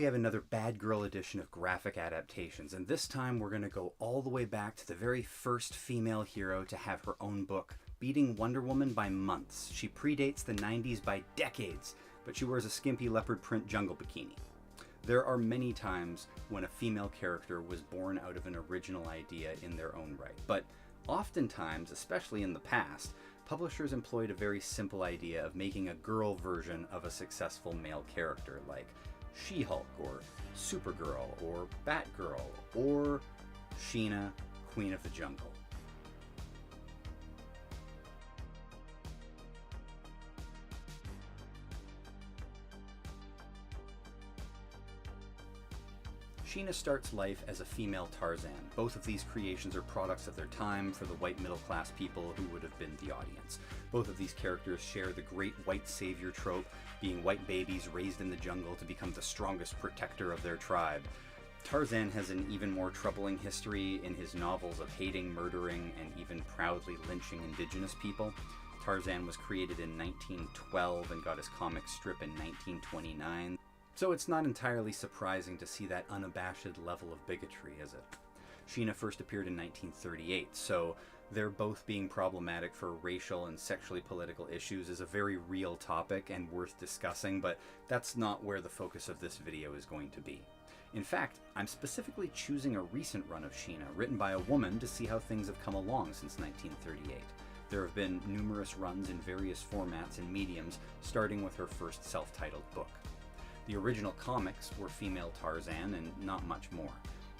we have another bad girl edition of Graphic Adaptations, and this time we're going to go all the way back to the very first female hero to have her own book, beating Wonder Woman by months. She predates the 90s by decades, but she wears a skimpy leopard print jungle bikini. There are many times when a female character was born out of an original idea in their own right, but oftentimes, especially in the past, publishers employed a very simple idea of making a girl version of a successful male character, like She-Hulk, or Supergirl, or Batgirl, or Sheena, Queen of the Jungle. Sheena starts life as a female Tarzan. Both of these creations are products of their time for the white middle-class people who would have been the audience. Both of these characters share the great white savior trope, being white babies raised in the jungle to become the strongest protector of their tribe. Tarzan has an even more troubling history in his novels of hating, murdering, and even proudly lynching indigenous people. Tarzan was created in 1912 and got his comic strip in 1929. So it's not entirely surprising to see that unabashed level of bigotry, is it? Sheena first appeared in 1938, so their both being problematic for racial and sexually political issues is a very real topic and worth discussing, but that's not where the focus of this video is going to be. In fact, I'm specifically choosing a recent run of Sheena, written by a woman, to see how things have come along since 1938. There have been numerous runs in various formats and mediums, starting with her first self-titled book. The original comics were female Tarzan and not much more.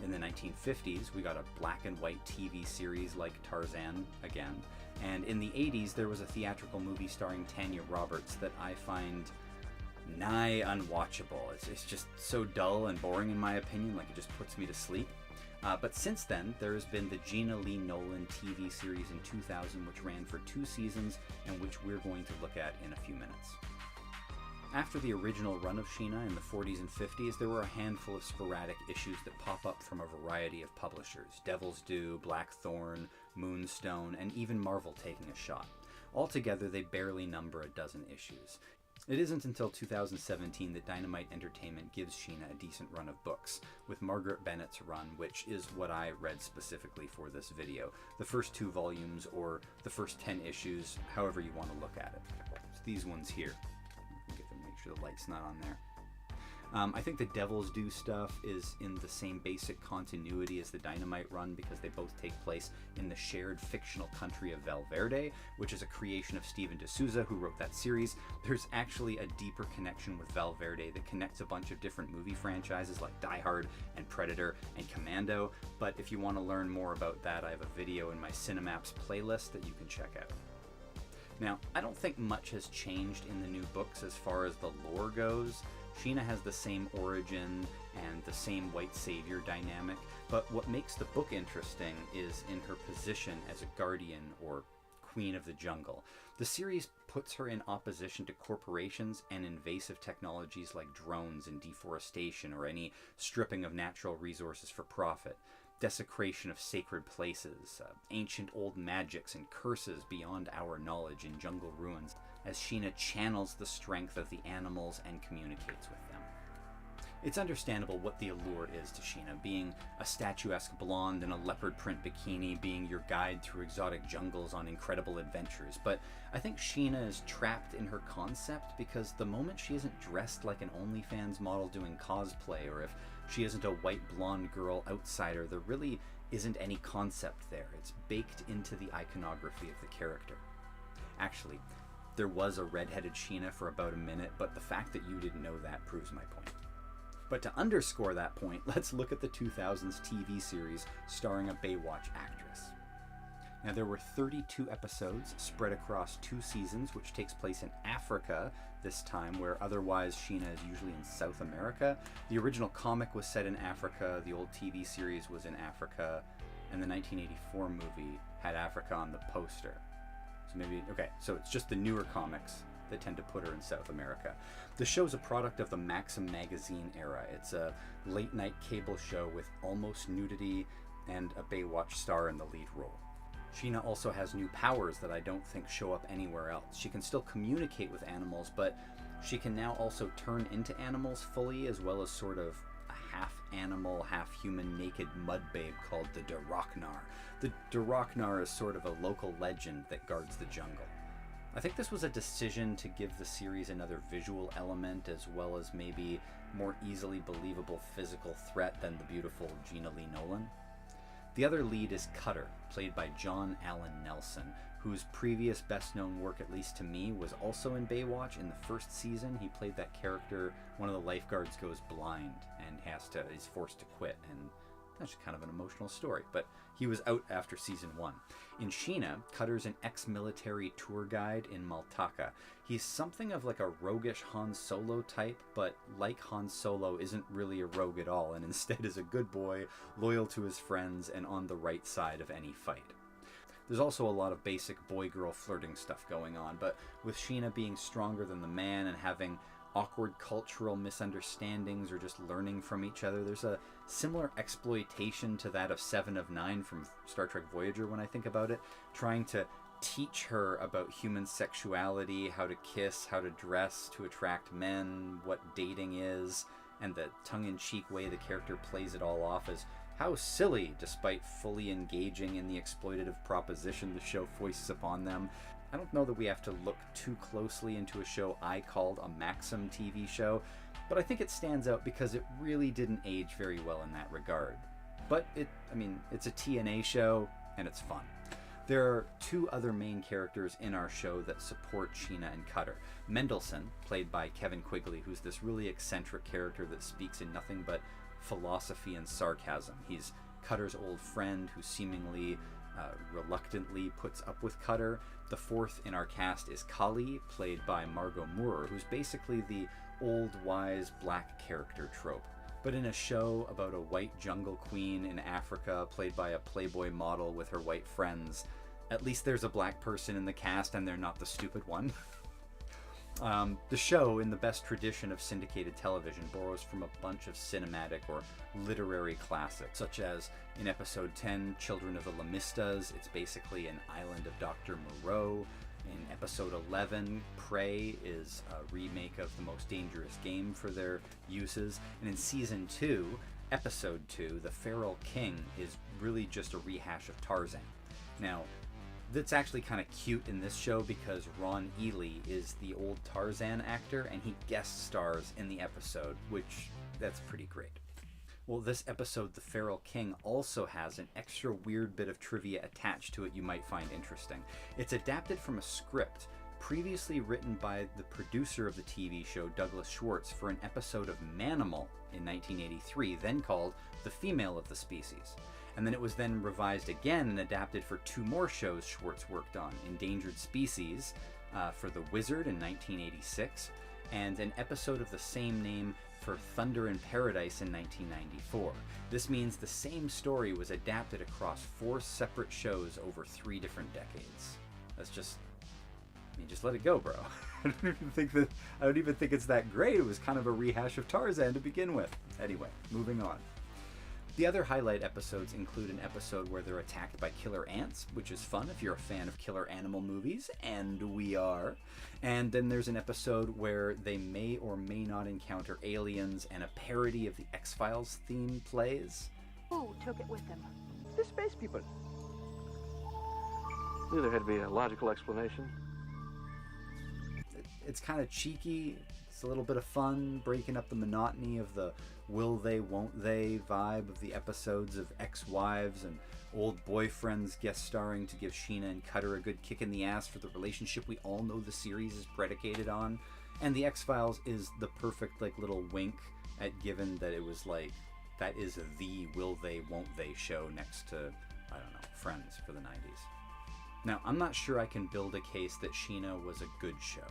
In the 1950s, we got a black and white TV series like Tarzan again, and in the 80s there was a theatrical movie starring Tanya Roberts that I find nigh unwatchable. It's just so dull and boring in my opinion, like it just puts me to sleep. But since then, there has been the Gina Lee Nolan TV series in 2000, which ran for 2 seasons and which we're going to look at in a few minutes. After the original run of Sheena in the 40s and 50s, there were a handful of sporadic issues that pop up from a variety of publishers: Devil's Due, Blackthorn, Moonstone, and even Marvel taking a shot. Altogether, they barely number a dozen issues. It isn't until 2017 that Dynamite Entertainment gives Sheena a decent run of books, with Margaret Bennett's run, which is what I read specifically for this video. The first 2 volumes, or the first 10 issues, however you want to look at it. It's these ones here. Make sure the light's not on there. I think the Devil's Due stuff is in the same basic continuity as the Dynamite run because they both take place in the shared fictional country of Valverde, which is a creation of Steven D'Souza, who wrote that series. There's actually a deeper connection with Valverde that connects a bunch of different movie franchises like Die Hard and Predator and Commando, but if you want to learn more about that, I have a video in my Cinemaps playlist that you can check out. Now, I don't think much has changed in the new books as far as the lore goes. Sheena has the same origin and the same white savior dynamic, but what makes the book interesting is in her position as a guardian or queen of the jungle. The series puts her in opposition to corporations and invasive technologies like drones and deforestation or any stripping of natural resources for profit. Desecration of sacred places, ancient old magics and curses beyond our knowledge in jungle ruins, as Sheena channels the strength of the animals and communicates with them. It's understandable what the allure is to Sheena, being a statuesque blonde in a leopard print bikini, being your guide through exotic jungles on incredible adventures, but I think Sheena is trapped in her concept because the moment she isn't dressed like an OnlyFans model doing cosplay, or if she isn't a white blonde girl outsider, there really isn't any concept there. It's baked into the iconography of the character. Actually, there was a redheaded Sheena for about a minute, but the fact that you didn't know that proves my point. But to underscore that point, let's look at the 2000s TV series starring a Baywatch actress. Now, there were 32 episodes spread across 2 seasons, which takes place in Africa this time, where otherwise Sheena is usually in South America. The original comic was set in Africa, the old TV series was in Africa, and the 1984 movie had Africa on the poster. So maybe, okay, so it's just the newer comics that tend to put her in South America. The show's a product of the Maxim magazine era. It's a late-night cable show with almost nudity and a Baywatch star in the lead role. Sheena also has new powers that I don't think show up anywhere else. She can still communicate with animals, but She can now also turn into animals fully, as well as sort of a half-animal, half-human naked mud babe called the Daroknar. The Daroknar is sort of a local legend that guards the jungle. I think this was a decision to give the series another visual element, as well as maybe more easily believable physical threat than the beautiful Gina Lee Nolan. The other lead is Cutter, played by John Allen Nelson, whose previous best-known work, at least to me, was also in Baywatch. In the first season, he played that character, one of the lifeguards goes blind and is forced to quit, and that's kind of an emotional story, but he was out after season 1. In Sheena, Cutter's an ex-military tour guide in Maltaka. He's something of like a roguish Han Solo type, but like Han Solo, isn't really a rogue at all, and instead is a good boy, loyal to his friends, and on the right side of any fight. There's also a lot of basic boy-girl flirting stuff going on, but with Sheena being stronger than the man and having awkward cultural misunderstandings or just learning from each other, there's a similar exploitation to that of Seven of Nine from Star Trek Voyager when I think about it, trying to teach her about human sexuality, how to kiss, how to dress to attract men, what dating is, and the tongue-in-cheek way the character plays it all off as how silly, despite fully engaging in the exploitative proposition the show foists upon them. I don't know that we have to look too closely into a show I called a Maxim TV show, but I think it stands out because it really didn't age very well in that regard. But it's a TNA show, and it's fun. There are two other main characters in our show that support Sheena and Cutter. Mendelssohn, played by Kevin Quigley, who's this really eccentric character that speaks in nothing but philosophy and sarcasm. He's Cutter's old friend who seemingly reluctantly puts up with Cutter. The fourth in our cast is Kali, played by Margot Moore, who's basically the old wise black character trope, but in a show about a white jungle queen in Africa played by a Playboy model with her white friends. At least there's a black person in the cast and they're not the stupid one. The show, in the best tradition of syndicated television, borrows from a bunch of cinematic or literary classics, such as in episode 10, Children of the Lamistas, it's basically an island of Dr. Moreau. In episode 11, Prey is a remake of The Most Dangerous Game for their uses. And in season 2, episode 2, The Feral King is really just a rehash of Tarzan. Now, that's actually kind of cute in this show because Ron Ely is the old Tarzan actor and he guest stars in the episode, which that's pretty great. Well, this episode, The Feral King, also has an extra weird bit of trivia attached to it you might find interesting. It's adapted from a script previously written by the producer of the TV show, Douglas Schwartz, for an episode of Manimal in 1983, then called The Female of the Species. And then it was then revised again and adapted for two more shows Schwartz worked on, Endangered Species for The Wizard in 1986, and an episode of the same name for Thunder in Paradise in 1994. This means the same story was adapted across 4 separate shows over 3 different decades. That's just let it go, bro. I don't even think it's that great. It was kind of a rehash of Tarzan to begin with. Anyway, moving on. The other highlight episodes include an episode where they're attacked by killer ants, which is fun if you're a fan of killer animal movies, and we are. And then there's an episode where they may or may not encounter aliens, and a parody of the X-Files theme plays. Who took it with them? The space people. Knew there had to be a logical explanation. It's kind of cheeky. It's a little bit of fun, breaking up the monotony of the will they, won't they vibe of the episodes of ex-wives and old boyfriends guest starring to give Sheena and Cutter a good kick in the ass for the relationship we all know the series is predicated on. And the X-Files is the perfect little wink at given that it was that is the will they, won't they show next to, I don't know, Friends for the 90s. Now, I'm not sure I can build a case that Sheena was a good show.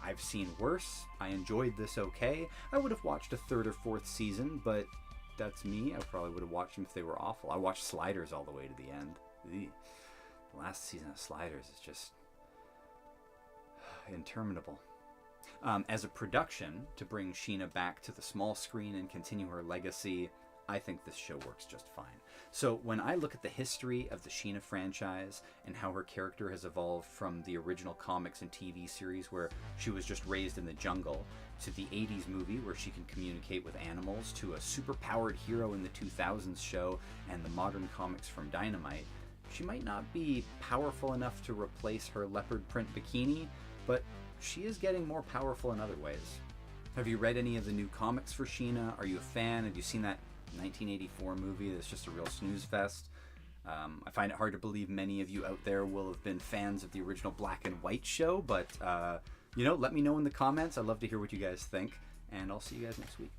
I've seen worse. I enjoyed this okay. I would have watched a 3rd or 4th season, but that's me. I probably would have watched them if they were awful. I watched Sliders all the way to the end. The last season of Sliders is just interminable. As a production, to bring Sheena back to the small screen and continue her legacy, I think this show works just fine. So when I look at the history of the Sheena franchise and how her character has evolved from the original comics and TV series where she was just raised in the jungle, to the 80s movie where she can communicate with animals, to a super-powered hero in the 2000s show and the modern comics from Dynamite, she might not be powerful enough to replace her leopard print bikini, but she is getting more powerful in other ways. Have you read any of the new comics for Sheena? Are you a fan? Have you seen that 1984 movie that's just a real snooze fest? I find it hard to believe many of you out there will have been fans of the original black and white show, but let me know in the comments. I'd love to hear what you guys think, and I'll see you guys next week.